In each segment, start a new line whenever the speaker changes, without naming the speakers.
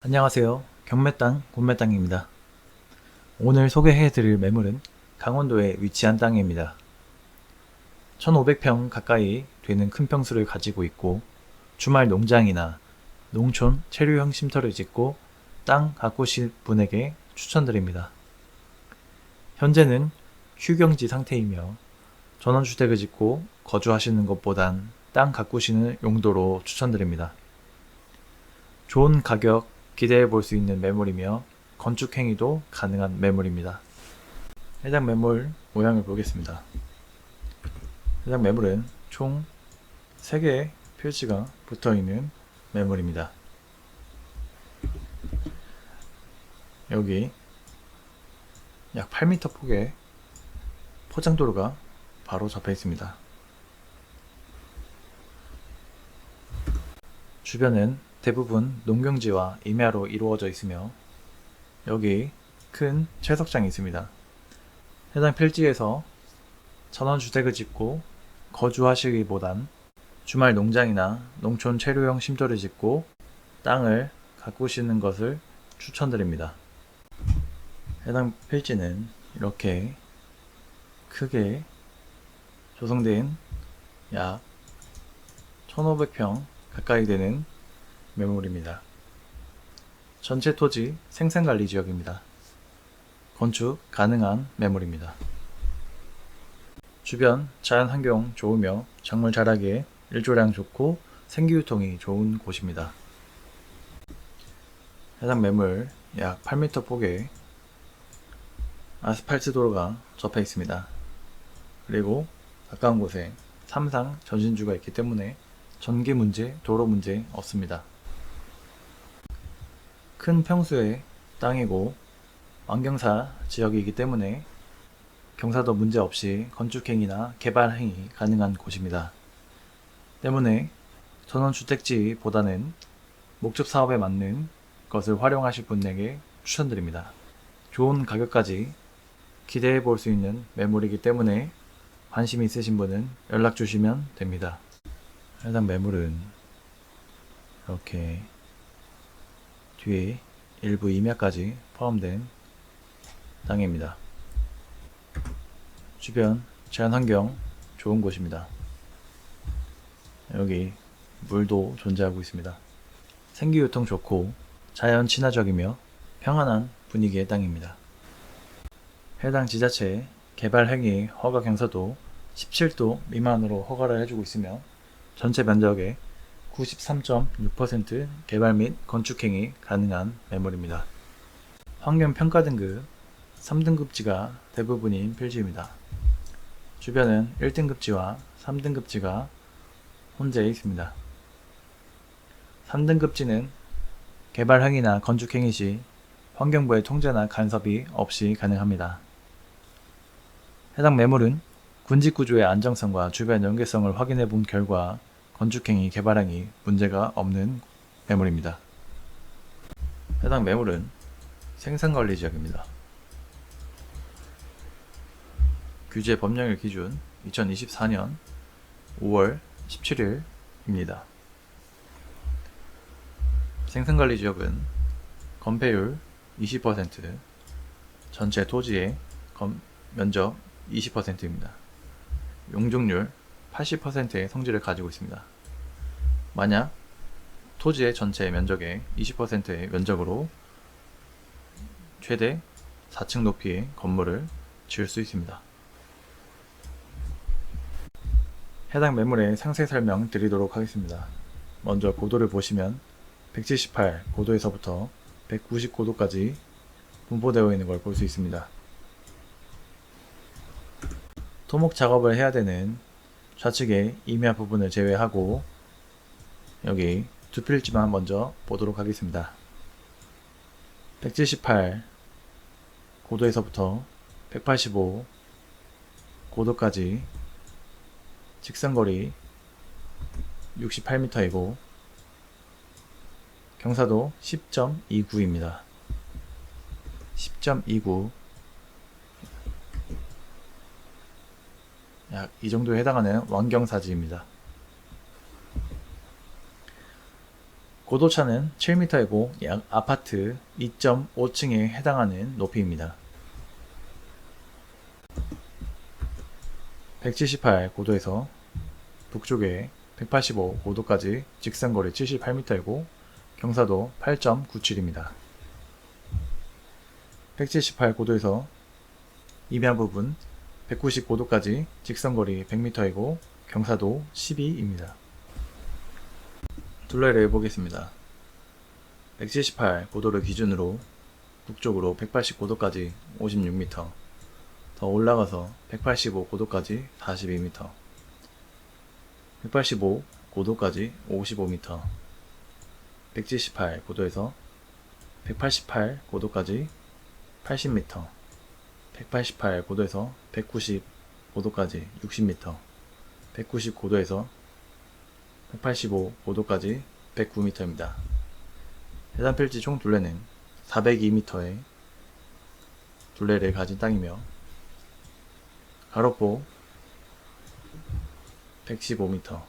안녕하세요. 경매땅 곤매땅입니다. 오늘 소개해드릴 매물은 강원도에 위치한 땅입니다. 1500평 가까이 되는 큰 평수를 가지고 있고 주말 농장이나 농촌 체류형 쉼터를 짓고 땅 가꾸실 분에게 추천드립니다. 현재는 휴경지 상태이며 전원주택을 짓고 거주하시는 것보단 땅 가꾸시는 용도로 추천드립니다. 좋은 가격 기대해 볼 수 있는 매물이며 건축 행위도 가능한 매물입니다. 해당 매물 모양을 보겠습니다. 해당 매물은 총 3개의 표지가 붙어 있는 매물입니다. 여기 약 8m 폭의 포장도로가 바로 잡혀 있습니다. 주변은 대부분 농경지와 임야로 이루어져 있으며 여기 큰 채석장이 있습니다. 해당 필지에서 전원주택을 짓고 거주하시기보단 주말 농장이나 농촌 체류형 쉼터를 짓고 땅을 가꾸시는 것을 추천드립니다. 해당 필지는 이렇게 크게 조성된 약 1500평 가까이 되는 매물입니다. 전체 토지 생산관리 지역입니다. 건축 가능한 매물입니다. 주변 자연환경 좋으며 작물 자라기에 일조량 좋고 생기유통이 좋은 곳입니다. 해당 매물 약 8m 폭의 아스팔트 도로가 접해 있습니다. 그리고 가까운 곳에 삼상 전신주가 있기 때문에 전기 문제, 도로 문제 없습니다. 큰 평수의 땅이고 완경사 지역이기 때문에 경사도 문제없이 건축행위나 개발행위 가능한 곳입니다. 때문에 전원주택지보다는 목적사업에 맞는 것을 활용하실 분에게 추천드립니다. 좋은 가격까지 기대해 볼 수 있는 매물이기 때문에 관심 있으신 분은 연락 주시면 됩니다. 해당 매물은 이렇게 뒤에 일부 임야까지 포함된 땅입니다. 주변 자연환경 좋은 곳입니다. 여기 물도 존재하고 있습니다. 생기유통 좋고 자연 친화적이며 평안한 분위기의 땅입니다. 해당 지자체의 개발행위 허가 경사도 17도 미만으로 허가를 해주고 있으며 전체 면적의 93.6% 개발 및 건축행위 가능한 매물입니다. 환경평가 등급 3등급지가 대부분인 필지입니다. 주변은 1등급지와 3등급지가 혼재해 있습니다. 3등급지는 개발행위나 건축행위 시 환경부의 통제나 간섭이 없이 가능합니다. 해당 매물은 군지구조의 안정성과 주변 연계성을 확인해 본 결과 건축행위, 개발행위 문제가 없는 매물입니다. 해당 매물은 생산관리 지역입니다. 규제 법령일 기준 2024년 5월 17일입니다. 생산관리 지역은 건폐율 20%, 전체 토지의 면적 20%입니다. 용적률 80%의 성질을 가지고 있습니다. 만약 토지의 전체 면적의 20%의 면적으로 최대 4층 높이의 건물을 지을 수 있습니다. 해당 매물의 상세 설명 드리도록 하겠습니다. 먼저 고도를 보시면 178 고도에서부터 190 고도까지 분포되어 있는 걸 볼 수 있습니다. 토목 작업을 해야 되는 좌측의 임야 부분을 제외하고 여기 두 필지만 먼저 보도록 하겠습니다. 178 고도에서부터 185 고도까지 직선거리 68m이고 경사도 10.29입니다. 10.29 약 이 정도에 해당하는 완경사지입니다. 고도차는 7m이고 약 아파트 2.5층에 해당하는 높이입니다. 178 고도에서 북쪽에 185 고도까지 직선거리 78m이고 경사도 8.97입니다. 178 고도에서 임야 부분 190 고도까지 직선거리 100m이고 경사도 12입니다. 둘레를 해보겠습니다. 178 고도를 기준으로 북쪽으로 180 고도까지 56m, 더 올라가서 185 고도까지 42m, 185 고도까지 55m, 178 고도에서 188 고도까지 80m, 188 고도에서 190 고도까지 60m, 190 고도에서 185 고도까지 109m입니다. 해당 필지 총 둘레는 402m의 둘레를 가진 땅이며 가로포 115m,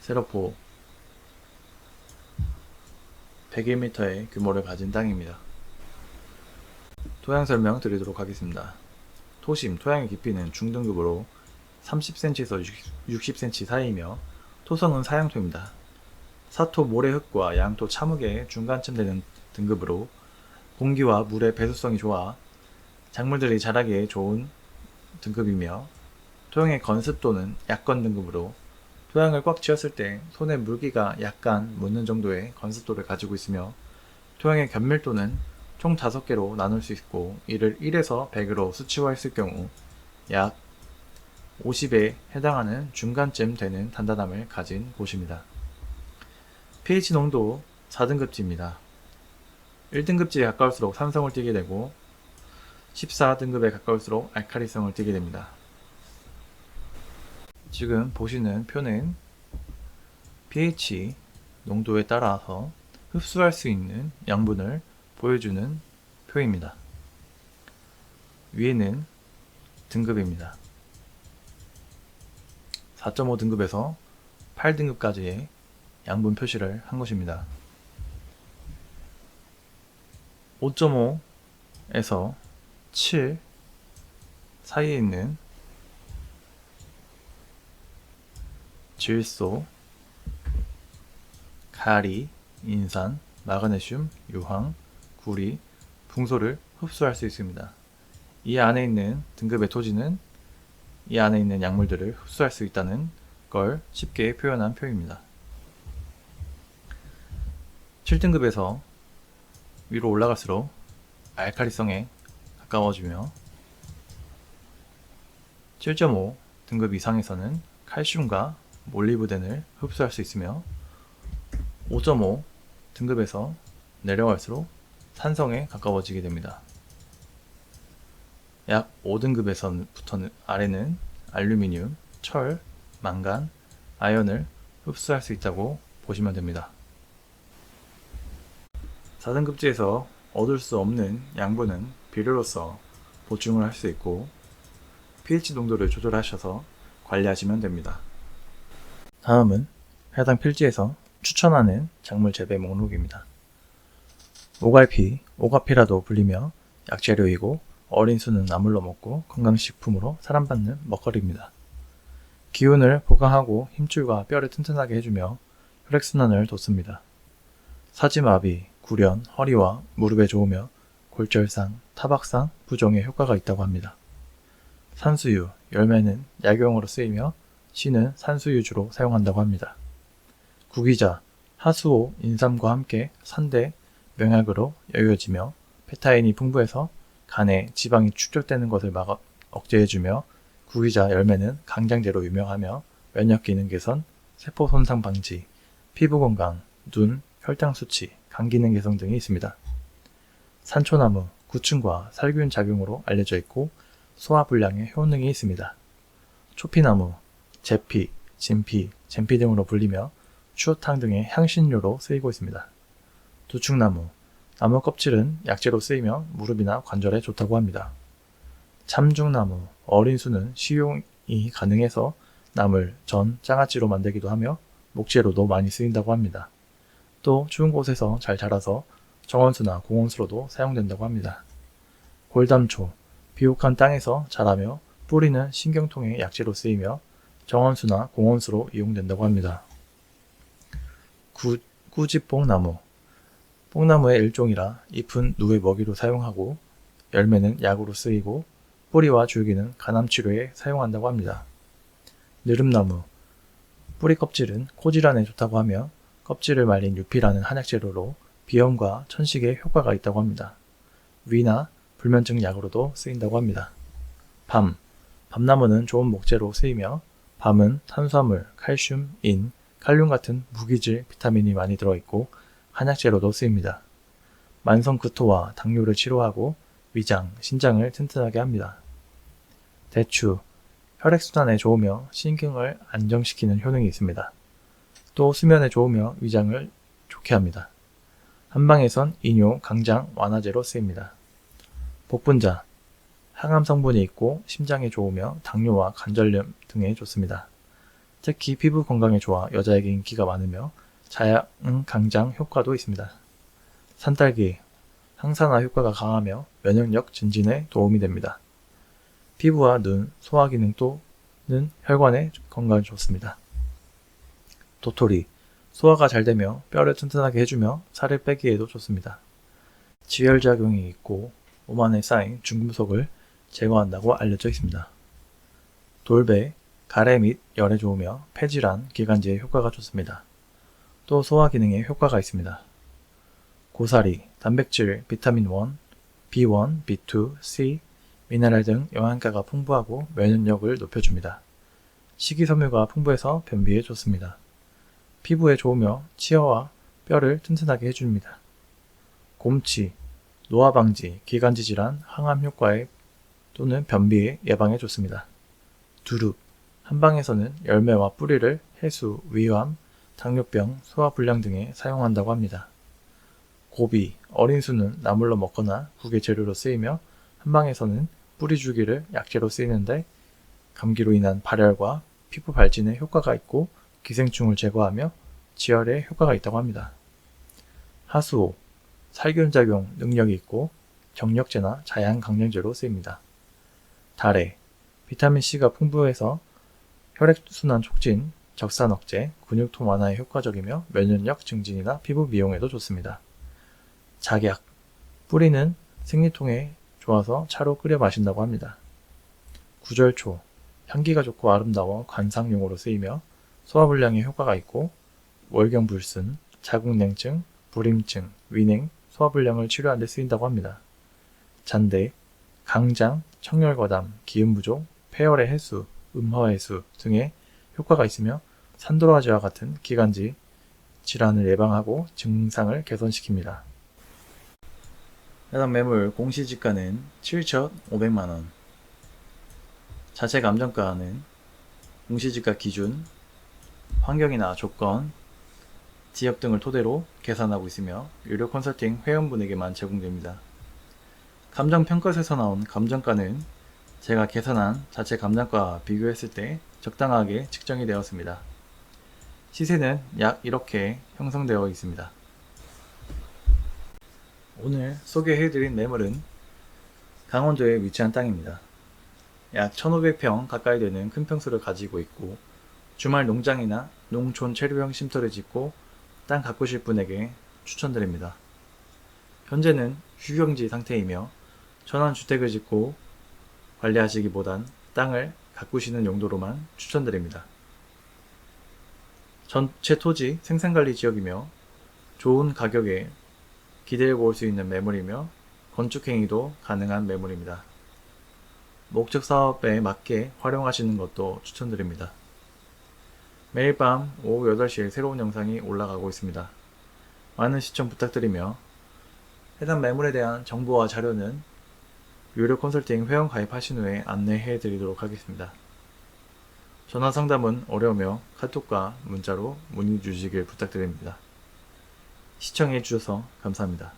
세로포 101m의 규모를 가진 땅입니다. 토양 설명 드리도록 하겠습니다. 토심, 토양의 깊이는 중등급으로 30cm에서 60cm 사이이며 토성은 사양토입니다. 사토 모래흙과 양토 참흙의 중간쯤 되는 등급으로 공기와 물의 배수성이 좋아 작물들이 자라기에 좋은 등급이며 토양의 건습도는 약건 등급으로 토양을 꽉 쥐었을 때 손에 물기가 약간 묻는 정도의 건습도를 가지고 있으며 토양의 견밀도는 총 5개로 나눌 수 있고 이를 1에서 100으로 수치화했을 경우 약 50에 해당하는 중간쯤 되는 단단함을 가진 곳입니다. pH 농도 4등급지입니다. 1등급지에 가까울수록 산성을 띠게 되고 14등급에 가까울수록 알칼리성을 띠게 됩니다. 지금 보시는 표는 pH 농도에 따라서 흡수할 수 있는 양분을 보여주는 표입니다. 위에는 등급입니다. 4.5등급에서 8등급까지의 양분 표시를 한 것입니다. 5.5에서 7 사이에 있는 질소, 가리, 인산, 마그네슘, 유황, 구리, 붕소를 흡수할 수 있습니다. 이 안에 있는 등급의 토지는 이 안에 있는 약물들을 흡수할 수 있다는 걸 쉽게 표현한 표입니다. 7등급에서 위로 올라갈수록 알칼리성에 가까워지며 7.5 등급 이상에서는 칼슘과 몰리브덴을 흡수할 수 있으며 5.5 등급에서 내려갈수록 산성에 가까워지게 됩니다. 약 5등급에서부터는 아래는 알루미늄, 철, 망간, 아연을 흡수할 수 있다고 보시면 됩니다. 4등급지에서 얻을 수 없는 양분은 비료로서 보충을 할 수 있고 pH 농도를 조절하셔서 관리하시면 됩니다. 다음은 해당 필지에서 추천하는 작물 재배 목록입니다. 오갈피, 오가피라도 불리며 약재료이고 어린 수는 나물로 먹고 건강식품으로 사랑받는 먹거리입니다. 기운을 보강하고 힘줄과 뼈를 튼튼하게 해주며 혈액순환을 돕습니다. 사지마비, 구련, 허리와 무릎에 좋으며 골절상, 타박상, 부종에 효과가 있다고 합니다. 산수유, 열매는 약용으로 쓰이며 씨는 산수유주로 사용한다고 합니다. 구기자, 하수오, 인삼과 함께 산대, 명약으로 여겨지며 페타인이 풍부해서 간에 지방이 축적되는 것을 억제해주며 구기자 열매는 강장제로 유명하며 면역 기능 개선, 세포 손상 방지, 피부 건강, 눈, 혈당 수치, 간 기능 개선 등이 있습니다. 산초나무, 구충과 살균 작용으로 알려져 있고 소화 불량에 효능이 있습니다. 초피나무, 제피, 진피, 젠피 등으로 불리며 추어탕 등의 향신료로 쓰이고 있습니다. 두충나무, 나무 껍질은 약재로 쓰이며 무릎이나 관절에 좋다고 합니다. 참중나무, 어린 수는 식용이 가능해서 나물, 전, 장아찌로 만들기도 하며 목재로도 많이 쓰인다고 합니다. 또 추운 곳에서 잘 자라서 정원수나 공원수로도 사용된다고 합니다. 골담초, 비옥한 땅에서 자라며 뿌리는 신경통의 약재로 쓰이며 정원수나 공원수로 이용된다고 합니다. 꾸지뽕나무, 뽕나무의 일종이라 잎은 누의 먹이로 사용하고 열매는 약으로 쓰이고 뿌리와 줄기는 간암치료에 사용한다고 합니다. 느릅나무, 뿌리 껍질은 코질환에 좋다고 하며 껍질을 말린 유피라는 한약재료로 비염과 천식에 효과가 있다고 합니다. 위나 불면증 약으로도 쓰인다고 합니다. 밤나무는 좋은 목재로 쓰이며 밤은 탄수화물, 칼슘, 인, 칼륨 같은 무기질 비타민이 많이 들어있고 한약재로도 쓰입니다. 만성구토와 당뇨를 치료하고 위장, 신장을 튼튼하게 합니다. 대추, 혈액순환에 좋으며 신경을 안정시키는 효능이 있습니다. 또 수면에 좋으며 위장을 좋게 합니다. 한방에선 이뇨, 강장, 완화제로 쓰입니다. 복분자, 항암 성분이 있고 심장에 좋으며 당뇨와 관절염 등에 좋습니다. 특히 피부 건강에 좋아 여자에게 인기가 많으며 자양 강장 효과도 있습니다. 산딸기, 항산화 효과가 강하며 면역력 증진에 도움이 됩니다. 피부와 눈, 소화기능 또는 혈관의 건강에 좋습니다. 도토리, 소화가 잘 되며 뼈를 튼튼하게 해주며 살을 빼기에도 좋습니다. 지혈작용이 있고 몸 안에 쌓인 중금속을 제거한다고 알려져 있습니다. 돌배, 가래 및 열에 좋으며 폐질환, 기관지에 효과가 좋습니다. 또 소화 기능에 효과가 있습니다. 고사리, 단백질, 비타민 1, B1, B2, C, 미네랄 등 영양가가 풍부하고 면역력을 높여줍니다. 식이섬유가 풍부해서 변비에 좋습니다. 피부에 좋으며 치아와 뼈를 튼튼하게 해줍니다. 곰치, 노화 방지, 기관지 질환, 항암 효과에 또는 변비 예방에 좋습니다. 두릅, 한방에서는 열매와 뿌리를 해수, 위암, 당뇨병, 소화불량 등에 사용한다고 합니다. 고비, 어린 수는 나물로 먹거나 국의 재료로 쓰이며 한방에서는 뿌리 줄기를 약재로 쓰이는데 감기로 인한 발열과 피부 발진에 효과가 있고 기생충을 제거하며 지혈에 효과가 있다고 합니다. 하수오, 살균작용 능력이 있고 정력제나 자양강장제로 쓰입니다. 다래, 비타민C가 풍부해서 혈액순환 촉진, 적산 억제, 근육통 완화에 효과적이며 면역력 증진이나 피부 미용에도 좋습니다. 작약, 뿌리는 생리통에 좋아서 차로 끓여 마신다고 합니다. 구절초, 향기가 좋고 아름다워 관상용으로 쓰이며 소화불량에 효과가 있고 월경불순, 자궁냉증, 불임증, 위냉, 소화불량을 치료하는 데 쓰인다고 합니다. 잔대, 강장, 청열과담, 기운부족, 폐열의 해수, 음화해수 등의 효과가 있으며 산도라지와 같은 기관지 질환을 예방하고 증상을 개선시킵니다. 해당 매물 공시지가는 7,500만원, 자체 감정가는 공시지가 기준, 환경이나 조건, 지역 등을 토대로 계산하고 있으며 유료 컨설팅 회원분에게만 제공됩니다. 감정평가서에서 나온 감정가는 제가 계산한 자체 감정가와 비교했을 때 적당하게 측정이 되었습니다. 시세는 약 이렇게 형성되어 있습니다. 오늘 소개해드린 매물은 강원도에 위치한 땅입니다. 약 1500평 가까이 되는 큰 평수를 가지고 있고 주말 농장이나 농촌 체류형 쉼터를 짓고 땅 가꾸실 분에게 추천드립니다. 현재는 휴경지 상태이며 전원주택을 짓고 관리하시기보단 땅을 가꾸시는 용도로만 추천드립니다. 전체 토지 생산관리 지역이며 좋은 가격에 기대해 볼 수 있는 매물이며 건축행위도 가능한 매물입니다. 목적 사업에 맞게 활용하시는 것도 추천드립니다. 매일 밤 오후 8시에 새로운 영상이 올라가고 있습니다. 많은 시청 부탁드리며 해당 매물에 대한 정보와 자료는 유료 컨설팅 회원 가입하신 후에 안내해 드리도록 하겠습니다. 전화 상담은 어려우며 카톡과 문자로 문의 주시길 부탁드립니다. 시청해 주셔서 감사합니다.